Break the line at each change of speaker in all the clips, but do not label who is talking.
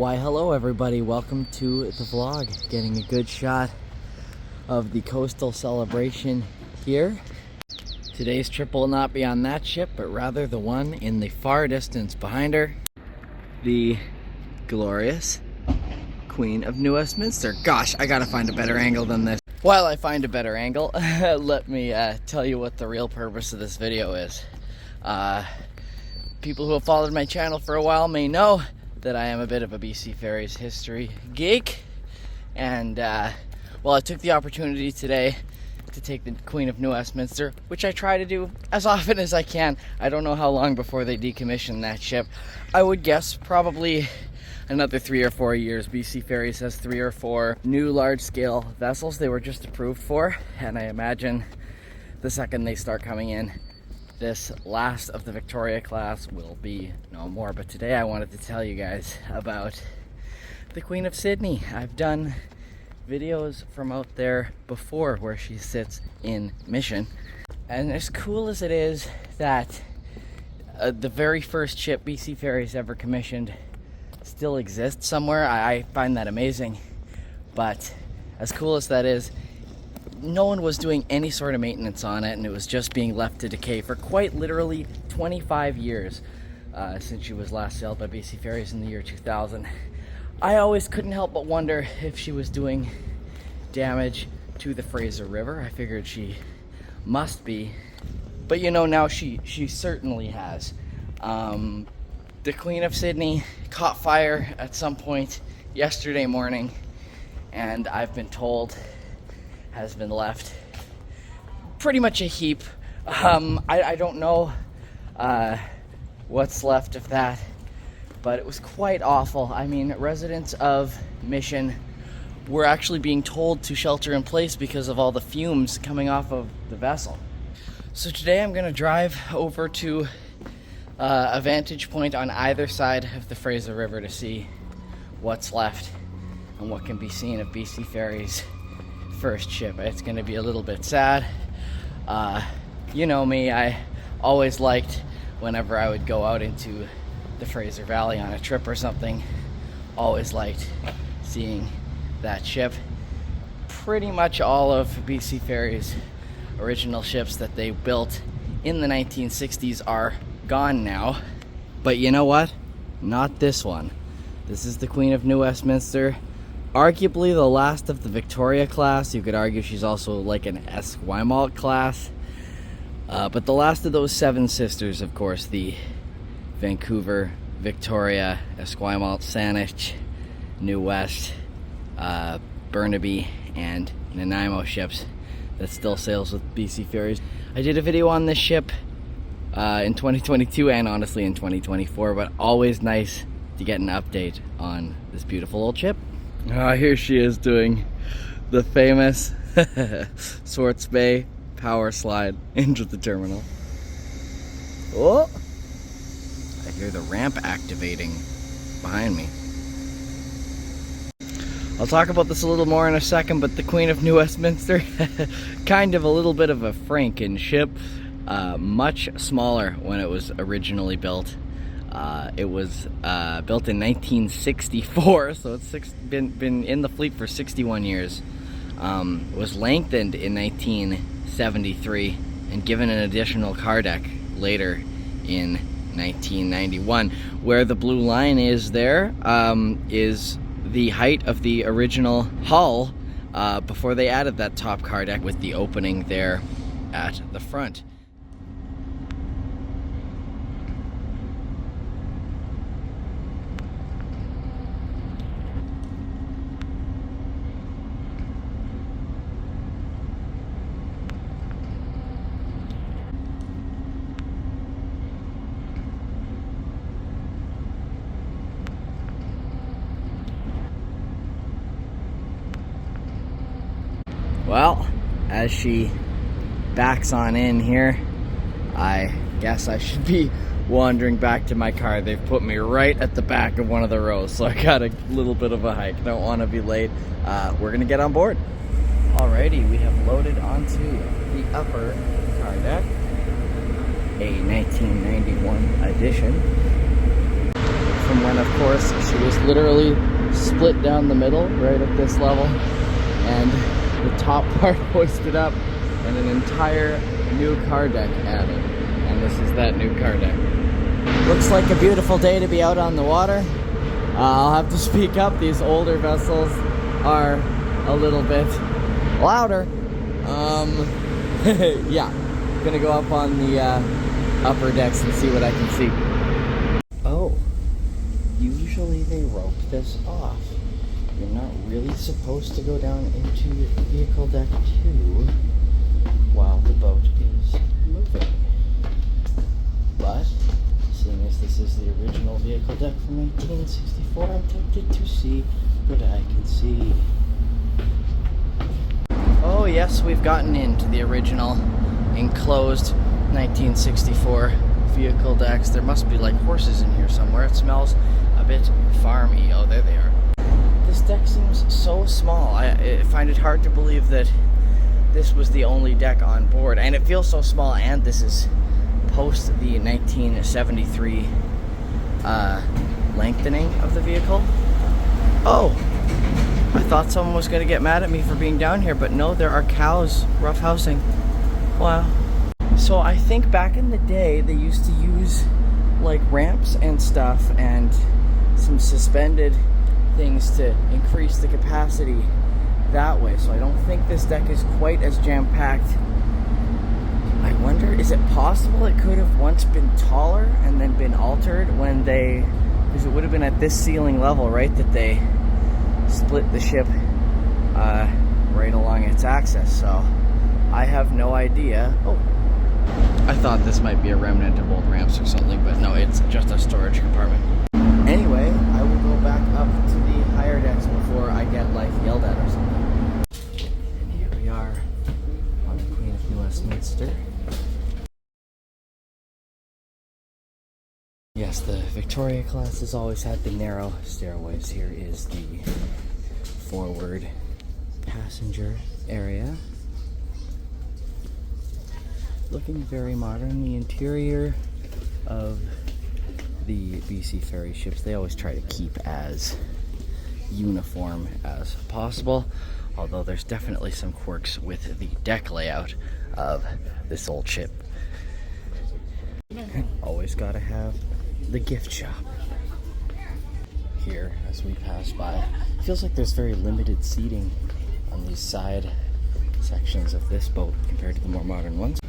Why hello everybody, welcome to the vlog. Getting a good shot of the coastal celebration here. Today's trip will not be on that ship, but rather the one in the far distance behind her. The glorious Queen of Westminster. Gosh, I gotta find a better angle than this. While I find a better angle, let me tell you what the real purpose of this video is. People who have followed my channel for a while may know that I am a bit of a BC Ferries history geek, and well, I took the opportunity today to take the Queen of Westminster, which I try to do as often as I can. I don't know how long before they decommission that ship. I would guess probably another 3 or 4 years. BC Ferries has 3 or 4 new large-scale vessels they were just approved for, and I imagine the second they start coming in, this last of the Victoria class will be no more. But today I wanted to tell you guys about the Queen of Sidney. I've done videos from out there before where she sits in mission, and as cool as it is that the very first ship BC Ferries ever commissioned still exists somewhere, I find that amazing. But as cool as that is, no one was doing any sort of maintenance on it, and it was just being left to decay for quite literally 25 years since she was last sailed by BC Ferries in the year 2000. I always couldn't help but wonder if she was doing damage to the Fraser River. I figured she must be, but you know, now she certainly has. The Queen of Sidney caught fire at some point yesterday morning, and I've been told has been left pretty much a heap. I don't know what's left of that, but it was quite awful. I mean, residents of Mission were actually being told to shelter in place because of all the fumes coming off of the vessel. So today I'm going to drive over to a vantage point on either side of the Fraser River to see what's left and what can be seen of BC Ferries' first ship. It's going to be a little bit sad. You know me, I always liked whenever I would go out into the Fraser Valley on a trip or something, always liked seeing that ship. Pretty much all of BC Ferries' original ships that they built in the 1960s are gone now, but you know what? Not this one. This is the Queen of Westminster. Arguably the last of the Victoria class. You could argue she's also like an Esquimalt class. But the last of those 7 sisters, of course, the Vancouver, Victoria, Esquimalt, Saanich, New West, Burnaby, and Nanaimo ships that still sails with BC Ferries. I did a video on this ship in 2022 and honestly in 2024, but always nice to get an update on this beautiful old ship. Here she is doing the famous Swartz Bay power slide into the terminal. Oh! I hear the ramp activating behind me. I'll talk about this a little more in a second, but the Queen of Westminster, kind of a little bit of a Franken ship, much smaller when it was originally built. It was built in 1964, so it's been in the fleet for 61 years. It was lengthened in 1973 and given an additional car deck later in 1991. Where the blue line is there is the height of the original hull before they added that top car deck with the opening there at the front. Well, as she backs on in here, I guess I should be wandering back to my car. They've put me right at the back of one of the rows, so I got a little bit of a hike. Don't want to be late. We're gonna get on board. Alrighty, we have loaded onto the upper car deck, a 1991 edition. From And then of course she was literally split down the middle right at this level, and the top part hoisted up and an entire new car deck added. And this is that new car deck. Looks like a beautiful day to be out on the water. I'll have to speak up. These older vessels are a little bit louder. Yeah, gonna go up on the upper decks and see what I can see. Oh, usually they rope this off. You're not really supposed to go down into vehicle deck 2 while the boat is moving. But seeing as this is the original vehicle deck from 1964, I'm tempted to see what I can see. Oh yes, we've gotten into the original enclosed 1964 vehicle decks. There must be like horses in here somewhere. It smells a bit farmy. Oh, there they are. This deck seems so small. I find it hard to believe that this was the only deck on board, and it feels so small, and this is post the 1973 lengthening of the vehicle. Oh, I thought someone was going to get mad at me for being down here, but no, there are cows roughhousing. Wow. So I think back in the day they used to use like ramps and stuff and some suspended things to increase the capacity that way. So I don't think this deck is quite as jam-packed. I wonder, is it possible it could have once been taller and then been altered when they, because it would have been at this ceiling level, right, that they split the ship right along its axis. So I have no idea. Oh, I thought this might be a remnant of old ramps or something, but no, it's just a storage compartment. Anyway, I will go back up to the higher decks before I get like yelled at or something. And here we are on the Queen of Westminster. Yes, the Victoria class has always had the narrow stairways. Here is the forward passenger area. Looking very modern. The interior of the BC Ferry ships, they always try to keep as uniform as possible, although there's definitely some quirks with the deck layout of this old ship. Always gotta have the gift shop here as we pass by. It feels like there's very limited seating on these side sections of this boat compared to the more modern ones.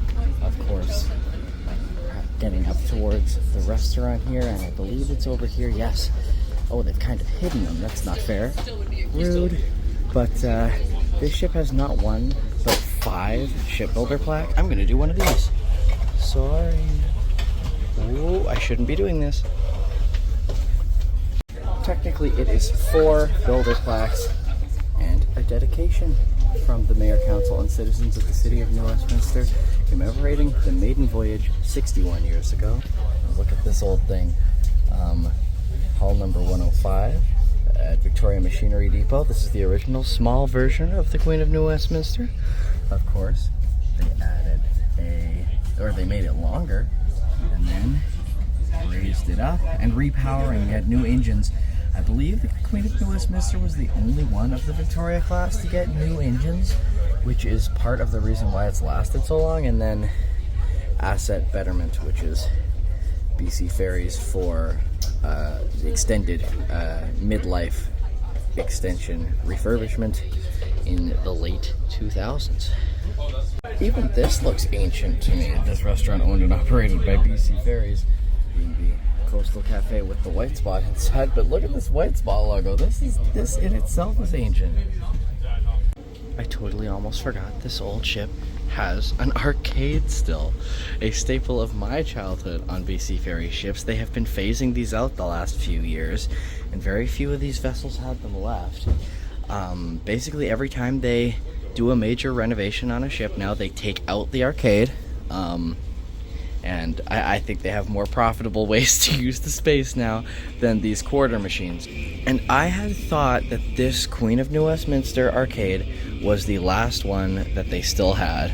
Of course, getting up towards the restaurant here, and I believe it's over here. Yes. Oh, they've kind of hidden them. That's not fair. Rude. But this ship has not one, but 5 shipbuilder plaque. I'm gonna do one of these. Sorry. Oh, I shouldn't be doing this. Technically, it is 4 builder plaques and a dedication from the Mayor, Council, and citizens of the City of New Westminster commemorating the maiden voyage 61 years ago. Look at this old thing. Hull number 105 at Victoria Machinery Depot. This is the original small version of the Queen of New Westminster. Of course, they added they made it longer and then raised it up and repowering. They had new engines. I believe the Queen of New Westminster was the only one of the Victoria class to get new engines, which is part of the reason why it's lasted so long. And then asset betterment, which is BC Ferries for extended midlife extension refurbishment in the late 2000s. Even this looks ancient to me. This restaurant owned and operated by BC Ferries, being the Coastal Café with the white spot inside. But look at this white spot logo. This in itself is ancient. I totally almost forgot this old ship has an arcade still, a staple of my childhood on BC Ferry ships. They have been phasing these out the last few years, and very few of these vessels have them left. Basically every time they do a major renovation on a ship now, they take out the arcade, and I think they have more profitable ways to use the space now than these quarter machines. And I had thought that this Queen of New Westminster arcade was the last one that they still had,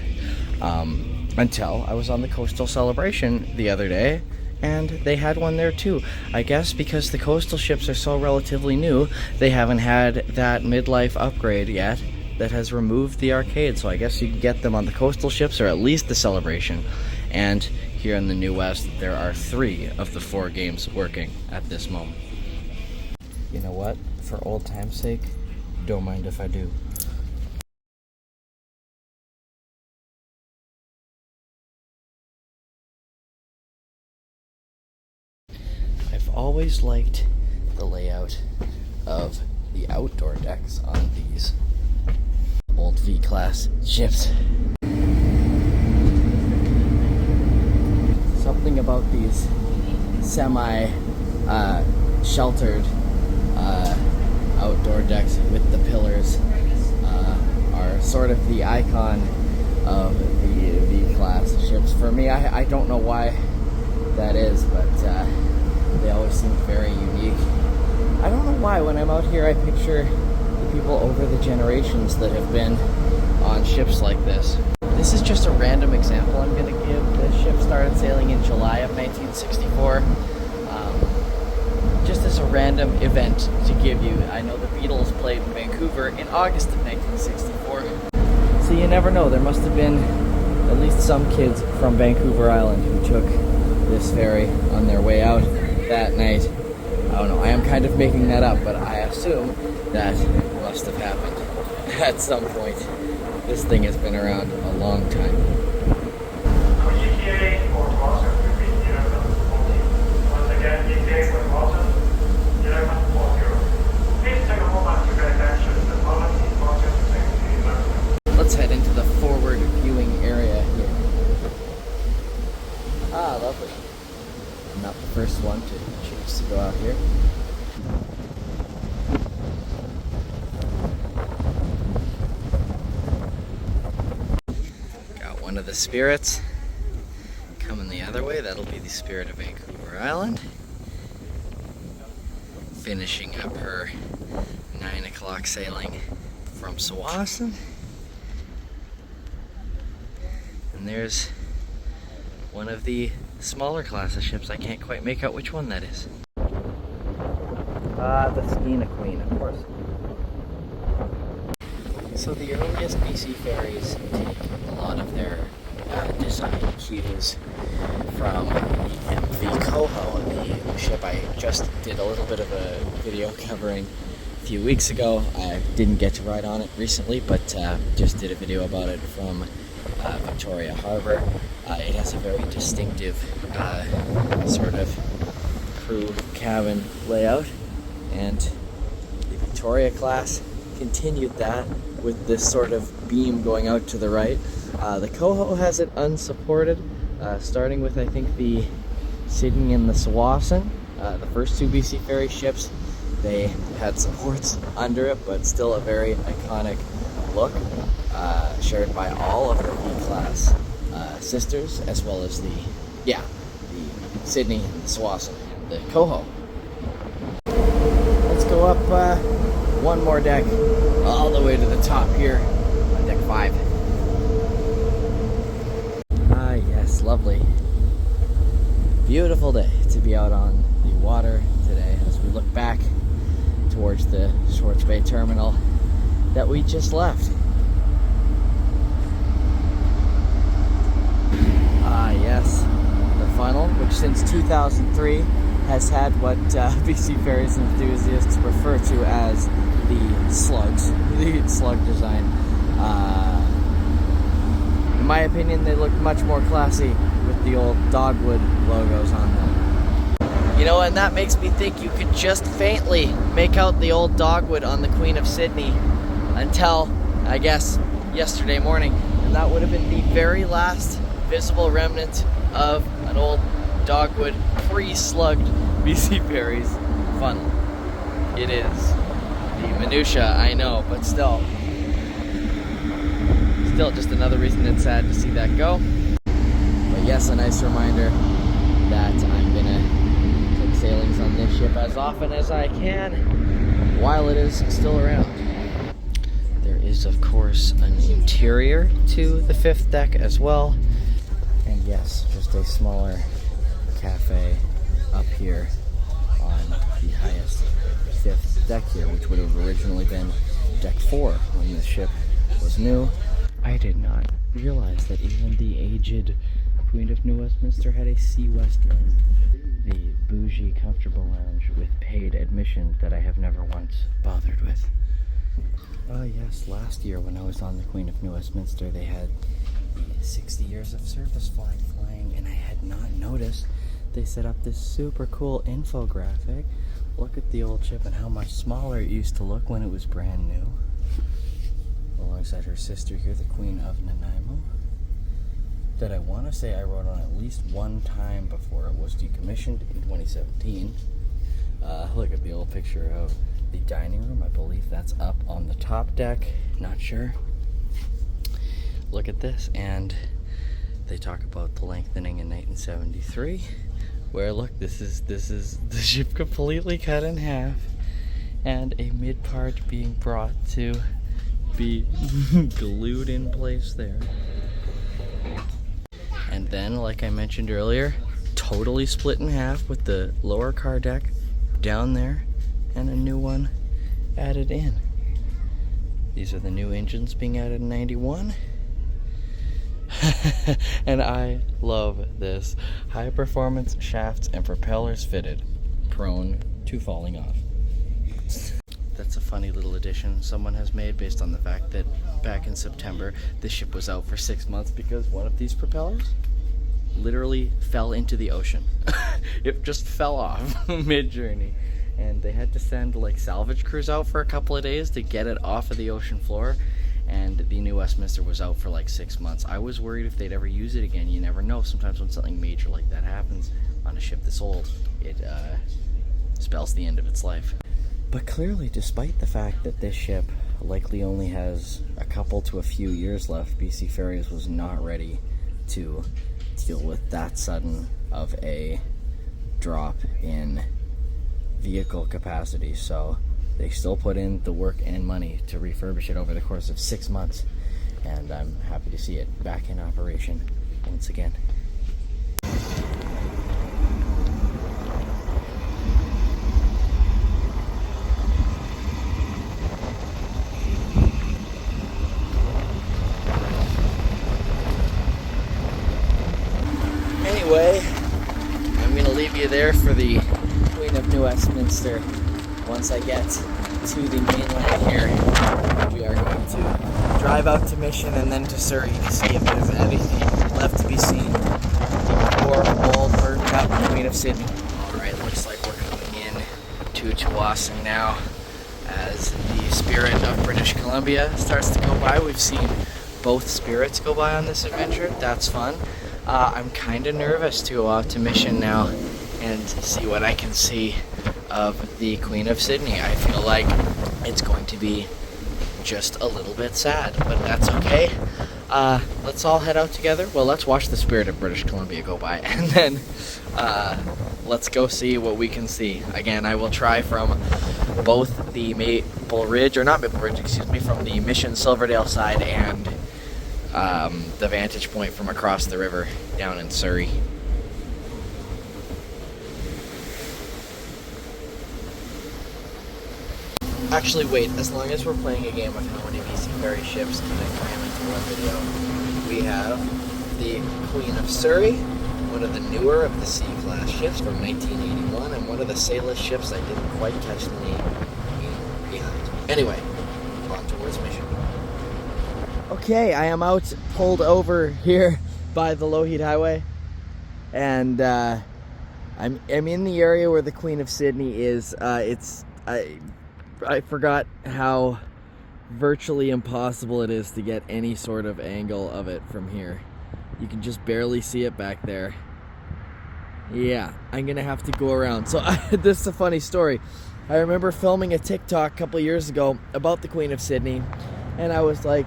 until I was on the Coastal Celebration the other day, and they had one there too. I guess because the coastal ships are so relatively new, they haven't had that midlife upgrade yet that has removed the arcade. So I guess you can get them on the coastal ships, or at least the Celebration. And here in the New West, there are 3 of the 4 games working at this moment. You know what? For old time's sake, don't mind if I do. I've always liked the layout of the outdoor decks on these old V-class ships. Something about these semi-sheltered outdoor decks with the pillars are sort of the icon of the V-class ships. For me, I don't know why that is, but they always seem very unique. I don't know why when I'm out here I picture the people over the generations that have been on ships like this. This is just a random example I'm going to give. The ship started sailing in July of 1964. Just as a random event to give you. I know the Beatles played in Vancouver in August of 1964. So you never know, there must have been at least some kids from Vancouver Island who took this ferry on their way out that night. I don't know, I am kind of making that up, but I assume that must have happened at some point. This thing has been around a long time. Let's head into the forward viewing area here. Ah, lovely. I'm not the first one to choose to go out here. Got one of the spirits coming the other way. That'll be the Spirit of Vancouver Island. Finishing up her 9 o'clock sailing from Sawasan. And there's one of the smaller class of ships. I can't quite make out which one that is. The Skeena Queen, of course. So the earliest BC ferries take a lot of their design cues from the MV Coho, the ship I just did a little bit of a video covering a few weeks ago. I didn't get to ride on it recently, but just did a video about it from Victoria Harbour. It has a very distinctive sort of crew cabin layout, and the Victoria class continued that with this sort of beam going out to the right. The Coho has it unsupported, starting with I think the Sidney and the Sawasan. The first 2 BC ferry ships, they had supports under it, but still a very iconic look, shared by all of the V-class sisters, as well as the Sidney, the Sawasan, and the Coho. Let's go up one more deck, all the way to the top here, on deck 5. Ah, yes, lovely. Beautiful day to be out on the water today as we look back towards the Schwartz Bay terminal that we just left. Ah, yes, the funnel, which since 2003 has had what BC Ferries enthusiasts refer to as the slugs, the slug design. In my opinion, they look much more classy with the old dogwood logos on them. You know, and that makes me think you could just faintly make out the old dogwood on the Queen of Sidney until, I guess, yesterday morning. And that would have been the very last visible remnant of an old dogwood pre-slugged BC Ferries funnel. It is the minutia, I know, but still just another reason it's sad to see that go. But yes, a nice reminder that I'm gonna take sailings on this ship as often as I can while it is still around. There is, of course, an interior to the 5th deck as well. And yes, just a smaller Café up here on the highest 5th deck here, which would have originally been deck 4 when this ship was new. I did not realize that even the aged Queen of New Westminster had a Sea West room. The bougie, comfortable lounge with paid admission that I have never once bothered with. Oh yes, last year when I was on the Queen of New Westminster, they had the 60 years of service flying, and I had not noticed they set up this super cool infographic. Look at the old ship and how much smaller it used to look when it was brand new. Alongside her sister here, the Queen of Nanaimo, that I want to say I rode on at least one time before it was decommissioned in 2017. Look at the old picture of the dining room. I believe that's up on the top deck. Not sure. Look at this, and they talk about the lengthening in 1973. Where look, this is the ship completely cut in half, and a mid part being brought to be glued in place there. And then, like I mentioned earlier, totally split in half with the lower car deck down there and a new one added in. These are the new engines being added in 91. And I love this. High performance shafts and propellers fitted, prone to falling off. That's a funny little addition someone has made based on the fact that back in September the ship was out for 6 months because one of these propellers literally fell into the ocean. It just fell off mid-journey, and they had to send like salvage crews out for a couple of days to get it off of the ocean floor. And the New Westminster was out for like 6 months. I was worried if they'd ever use it again. You never know. Sometimes when something major like that happens on a ship this old, it spells the end of its life. But clearly, despite the fact that this ship likely only has a couple to a few years left, BC Ferries was not ready to deal with that sudden of a drop in vehicle capacity. So they still put in the work and money to refurbish it over the course of 6 months, and I'm happy to see it back in operation once again. Anyway, I'm going to leave you there for the Queen of New Westminster. Once I get to the mainland here, we are going to drive out to Mission and then to Surrey to see if there's anything left to be seen before old burnt up Queen of Sidney. Alright, looks like we're coming in to Chilliwack now as the Spirit of British Columbia starts to go by. We've seen both spirits go by on this adventure. That's fun. I'm kind of nervous to go out to Mission now and see what I can see of the Queen of Sidney. I feel like it's going to be just a little bit sad, but that's okay. Let's all head out together. Well, let's watch the Spirit of British Columbia go by, and then let's go see what we can see. Again, I will try from both the Maple Ridge, or not Maple Ridge, excuse me, from the Mission Silverdale side and the vantage point from across the river down in Surrey. Actually, wait, as long as we're playing a game of how many BC Ferry ships can I cram into one video, we have the Queen of Surrey, one of the newer of the C-class ships from 1981, and one of the sailless ships I didn't quite catch the name behind. Anyway, on towards Mission. Okay, I am out, pulled over here by the low-heat highway, and I'm in the area where the Queen of Sidney is. I forgot how virtually impossible it is to get any sort of angle of it from here. You can just barely see it back there. Yeah, I'm gonna have to go around. So this is a funny story. I remember filming a TikTok a couple years ago about the Queen of Sidney, and I was like,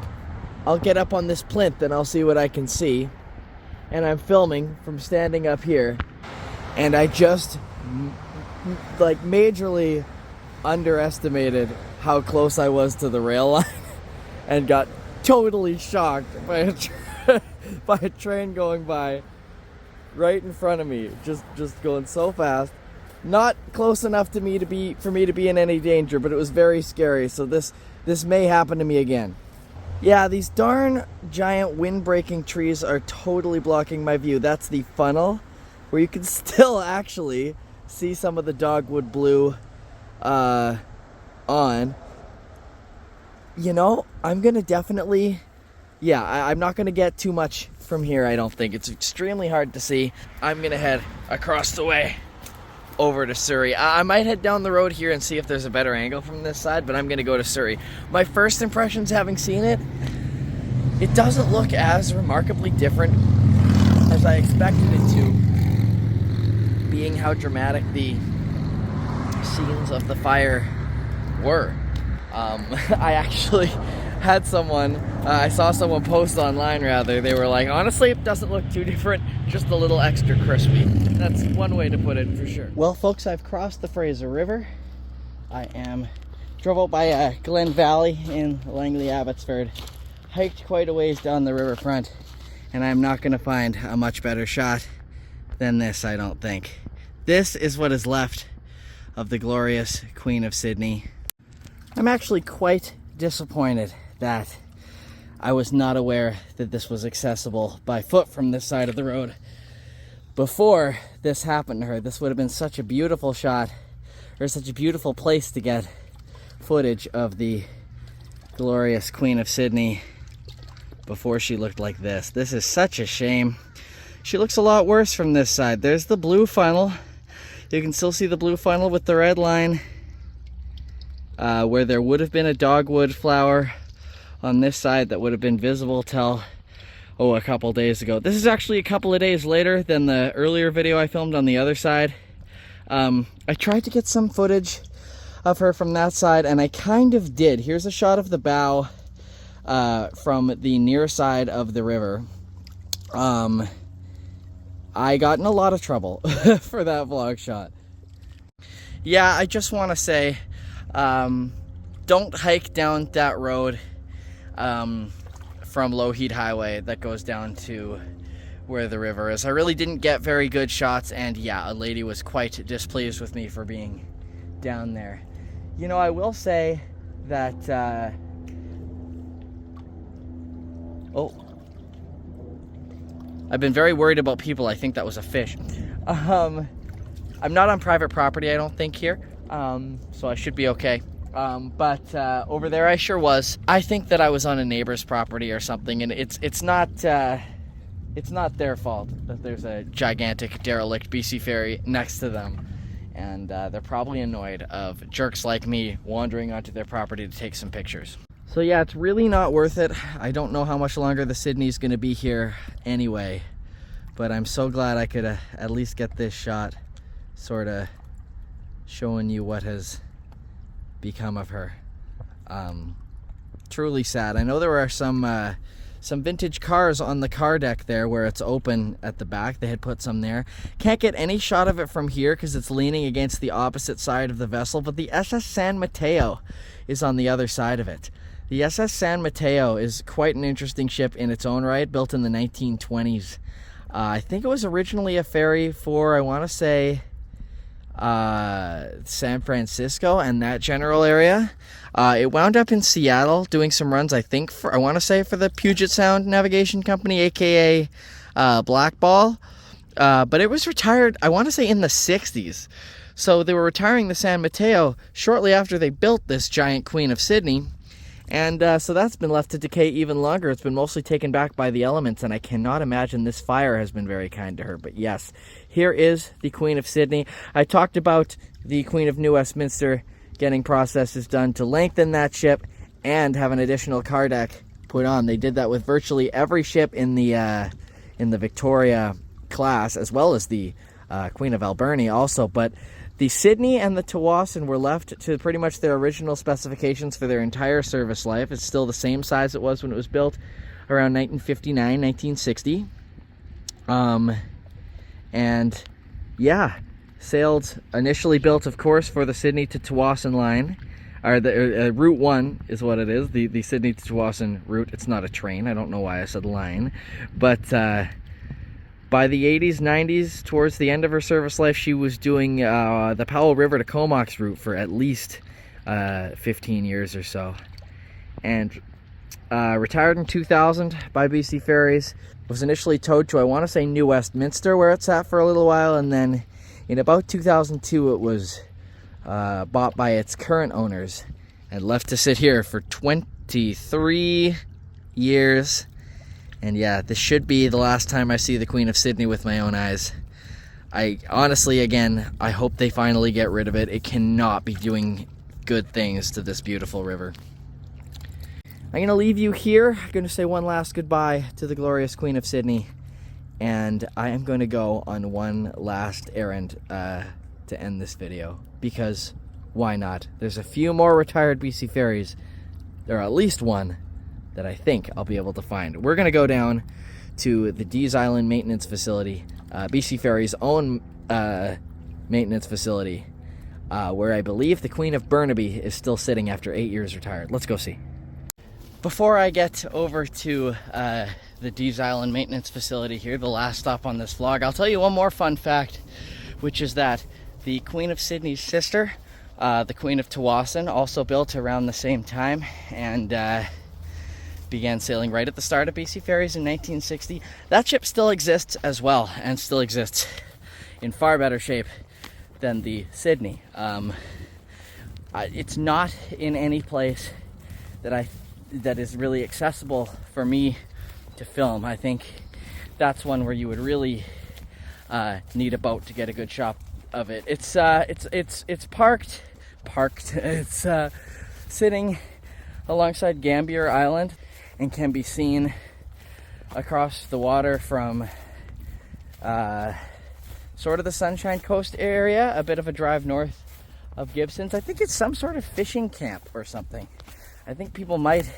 I'll get up on this plinth and I'll see what I can see. And I'm filming from standing up here, and I just like majorly underestimated how close I was to the rail line and got totally shocked by a train going by right in front of me, just going so fast. Not close enough to me for me to be in any danger, but it was very scary. So this may happen to me again. Yeah, these darn giant wind-breaking trees are totally blocking my view. That's the funnel, where you can still actually see some of the dogwood blue on. You know, I'm gonna definitely, yeah, I'm not gonna get too much from here, I don't think. It's extremely hard to see. I'm gonna head across the way over to Surrey. I might head down the road here and see if there's a better angle from this side, but I'm gonna go to Surrey. My first impressions having seen it, it doesn't look as remarkably different as I expected it to, being how dramatic the scenes of the fire were. I actually had someone, I saw someone post online rather, they were like, honestly, it doesn't look too different, just a little extra crispy. That's one way to put it for sure. Well, folks, I've crossed the Fraser River. I drove out by Glen Valley in Langley Abbotsford, hiked quite a ways down the riverfront, and I'm not going to find a much better shot than this, I don't think. This is what is left of the glorious Queen of Sidney. I'm actually quite disappointed that I was not aware that this was accessible by foot from this side of the road before this happened to her. This would have been such a beautiful shot, or such a beautiful place to get footage of the glorious Queen of Sidney before she looked like this. This is such a shame. She looks a lot worse from this side. There's the blue funnel. You can still see the blue funnel with the red line. Where there would have been a dogwood flower on this side that would have been visible till, a couple days ago. This is actually a couple of days later than the earlier video I filmed on the other side. I tried to get some footage of her from that side, and I kind of did. Here's a shot of the bow from the near side of the river. I got in a lot of trouble for that vlog shot. Yeah, I just want to say, don't hike down that road from Lougheed Highway that goes down to where the river is. I really didn't get very good shots, and yeah, a lady was quite displeased with me for being down there. You know, I will say that I've been very worried about people. I think that was a fish. I'm not on private property, I don't think, here. So I should be okay. But over there I sure was. I think that I was on a neighbor's property or something, and it's not their fault that there's a gigantic derelict BC ferry next to them, and they're probably annoyed of jerks like me wandering onto their property to take some pictures. So yeah, it's really not worth it. I don't know how much longer the Sidney's gonna be here anyway, but I'm so glad I could at least get this shot sort of showing you what has become of her. Truly sad. I know there are some vintage cars on the car deck there where it's open at the back. They had put some there. Can't get any shot of it from here because it's leaning against the opposite side of the vessel, but the SS San Mateo is on the other side of it. The SS San Mateo is quite an interesting ship in its own right, built in the 1920s. I think it was originally a ferry for, I want to say, San Francisco and that general area. It wound up in Seattle doing some runs, I think, I want to say for the Puget Sound Navigation Company, aka Blackball. But it was retired, I want to say, in the 60s. So they were retiring the San Mateo shortly after they built this giant Queen of Sidney. And so that's been left to decay even longer. It's been mostly taken back by the elements, and I cannot imagine this fire has been very kind to her. But yes, here is the Queen of Sidney. I talked about the Queen of New Westminster getting processes done to lengthen that ship and have an additional car deck put on. They did that with virtually every ship in the Victoria class, as well as the Queen of Alberni also. But the Sidney and the Tsawwassen were left to pretty much their original specifications for their entire service life. It's still the same size it was when it was built around 1959, 1960. And yeah, sailed, initially built, of course, for the Sidney to Tsawwassen line. Or the Route 1 is what it is, the Sidney to Tsawwassen route. It's not a train. I don't know why I said line. But By the 80s, 90s, towards the end of her service life, she was doing the Powell River to Comox route for at least 15 years or so. And retired in 2000 by BC Ferries. Was initially towed to, I want to say, New Westminster, where it sat for a little while, and then in about 2002 it was bought by its current owners and left to sit here for 23 years. And yeah, this should be the last time I see the Queen of Sidney with my own eyes. I honestly, again, I hope they finally get rid of it. It cannot be doing good things to this beautiful river. I'm going to leave you here. I'm going to say one last goodbye to the glorious Queen of Sidney. And I am going to go on one last errand to end this video. Because why not? There's a few more retired BC Ferries. There are at least one that I think I'll be able to find. We're going to go down to the Deas Island maintenance facility. BC Ferries' own maintenance facility. Where I believe the Queen of Burnaby is still sitting after 8 years retired. Let's go see. Before I get over to the Deas Island maintenance facility here, the last stop on this vlog, I'll tell you one more fun fact, which is that the Queen of Sidney's sister, the Queen of Tawasin, also built around the same time and began sailing right at the start of BC Ferries in 1960. That ship still exists as well, and still exists in far better shape than the Sidney. It's not in any place that is really accessible for me to film. I think that's one where you would really need a boat to get a good shot of it. It's parked. It's sitting alongside Gambier Island and can be seen across the water from sort of the Sunshine Coast area, a bit of a drive north of Gibson's. I think it's some sort of fishing camp or something. I think people might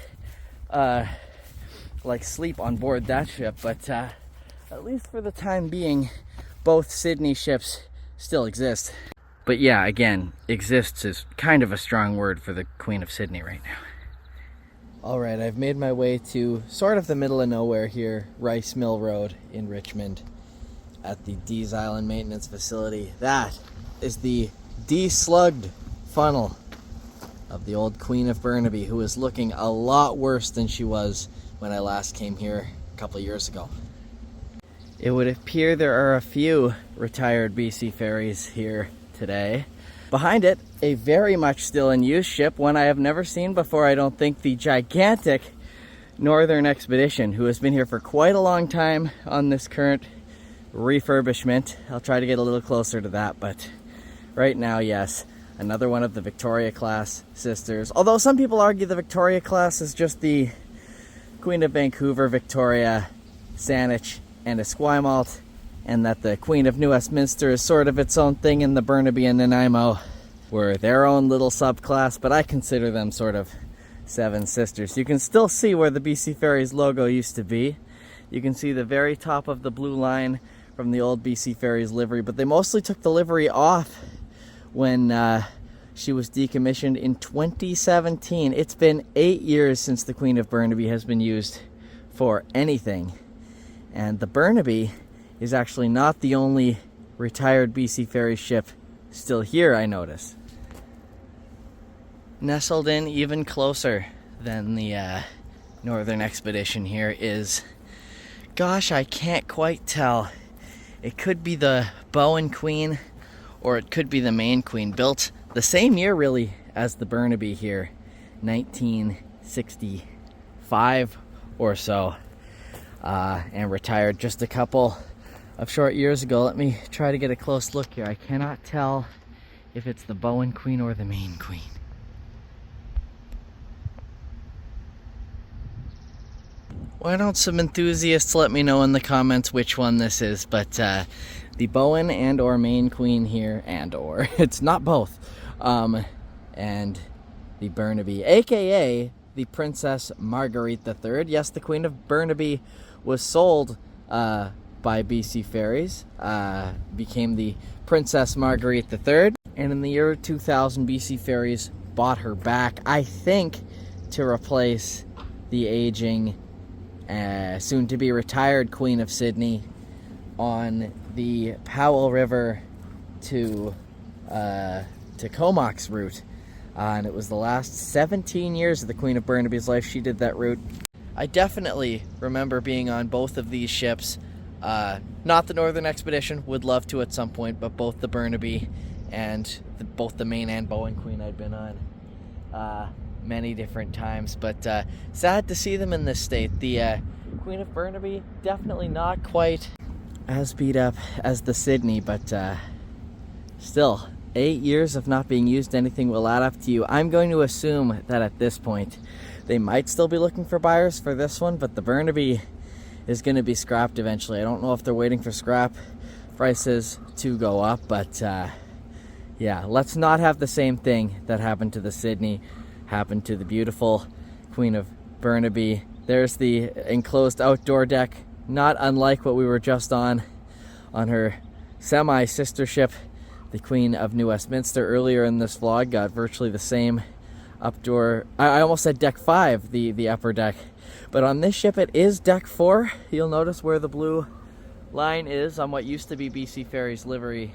like sleep on board that ship, but at least for the time being, both Sidney ships still exist. But yeah, again, exists is kind of a strong word for the Queen of Sidney right now. Alright, I've made my way to sort of the middle of nowhere here, Rice Mill Road in Richmond at the Deas Island maintenance facility. That is the de-slugged funnel of the old Queen of Burnaby, who is looking a lot worse than she was when I last came here a couple of years ago. It would appear there are a few retired BC Ferries here today. Behind it, a very much still in use ship, one I have never seen before, I don't think, the gigantic Northern Expedition, who has been here for quite a long time on this current refurbishment. I'll try to get a little closer to that, but right now, yes, another one of the Victoria class sisters. Although some people argue the Victoria class is just the Queen of Vancouver, Victoria, Saanich, and Esquimalt, and that the Queen of New Westminster is sort of its own thing, and the Burnaby and Nanaimo were their own little subclass, but I consider them sort of seven sisters. You can still see where the BC Ferries logo used to be. You can see the very top of the blue line from the old BC Ferries livery, but they mostly took the livery off when she was decommissioned in 2017. It's been 8 years since the Queen of Burnaby has been used for anything. And the Burnaby is actually not the only retired BC Ferry ship still here, I notice. Nestled in even closer than the Northern Expedition here is, gosh, I can't quite tell. It could be the Bowen Queen, or it could be the Main Queen, built the same year really as the Burnaby here, 1965 or so, and retired just a couple of short years ago. Let me try to get a close look here. I cannot tell if it's the Bowen Queen or the Main Queen. Why don't some enthusiasts let me know in the comments which one this is, but the Bowen and or Main Queen here, and or, it's not both, and the Burnaby, aka the Princess Marguerite III. Yes, the Queen of Burnaby was sold by BC Ferries, became the Princess Marguerite III, and in the year 2000 BC Ferries bought her back, I think to replace the aging soon to be retired Queen of Sidney, on the Powell River to Comox route. And it was the last 17 years of the Queen of Burnaby's life she did that route. I definitely remember being on both of these ships. Not the Northern Expedition, would love to at some point, but both the Burnaby and both the Maine and Bowen Queen I'd been on many different times. But sad to see them in this state. The Queen of Burnaby, definitely not quite as beat up as the Sidney, but still, 8 years of not being used, anything will add up to you. I'm going to assume that at this point, they might still be looking for buyers for this one, but the Burnaby is going to be scrapped eventually. I don't know if they're waiting for scrap prices to go up, but yeah, let's not have the same thing that happened to the Sidney happen to the beautiful Queen of Burnaby. There's the enclosed outdoor deck, not unlike what we were just on her semi-sister ship, the Queen of New Westminster. Earlier in this vlog, got virtually the same outdoor, I almost said deck 5, the upper deck. But on this ship, it is deck 4. You'll notice where the blue line is on what used to be BC Ferries livery.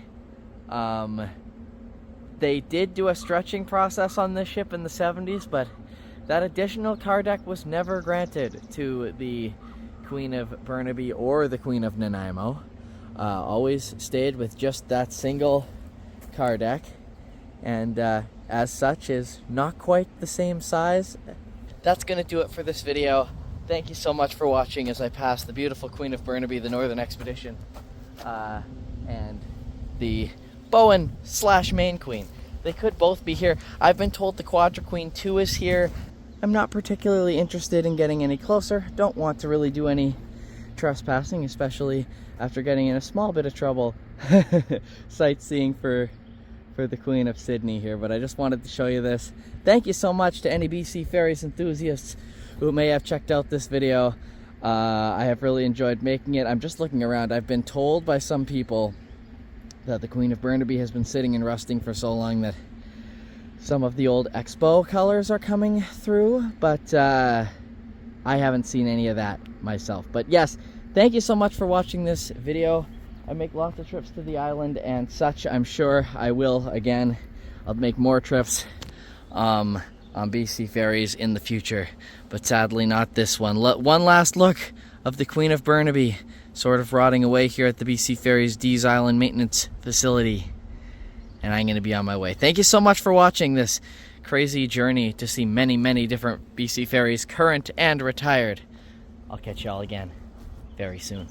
They did do a stretching process on this ship in the 70s, but that additional car deck was never granted to the Queen of Burnaby or the Queen of Nanaimo. Always stayed with just that single car deck, and as such is not quite the same size. That's gonna do it for this video. Thank you so much for watching as I pass the beautiful Queen of Burnaby, the Northern Expedition, and the Bowen / Maine Queen. They could both be here. I've been told the Quadra Queen 2 is here. I'm not particularly interested in getting any closer. Don't want to really do any trespassing, especially after getting in a small bit of trouble sightseeing for the Queen of Sidney here. But I just wanted to show you this. Thank you so much to any BC Ferries enthusiasts who may have checked out this video. I have really enjoyed making it. I'm just looking around. I've been told by some people that the Queen of Burnaby has been sitting and rusting for so long that some of the old Expo colors are coming through, but I haven't seen any of that myself. But yes, thank you so much for watching this video. I make lots of trips to the island and such. I'm sure I will again. I'll make more trips on BC Ferries in the future, but sadly not this one. One last look of the Queen of Burnaby sort of rotting away here at the BC Ferries Deas Island maintenance facility, and I'm going to be on my way. Thank you so much for watching this crazy journey to see many different BC Ferries, current and retired. I'll catch y'all again very soon.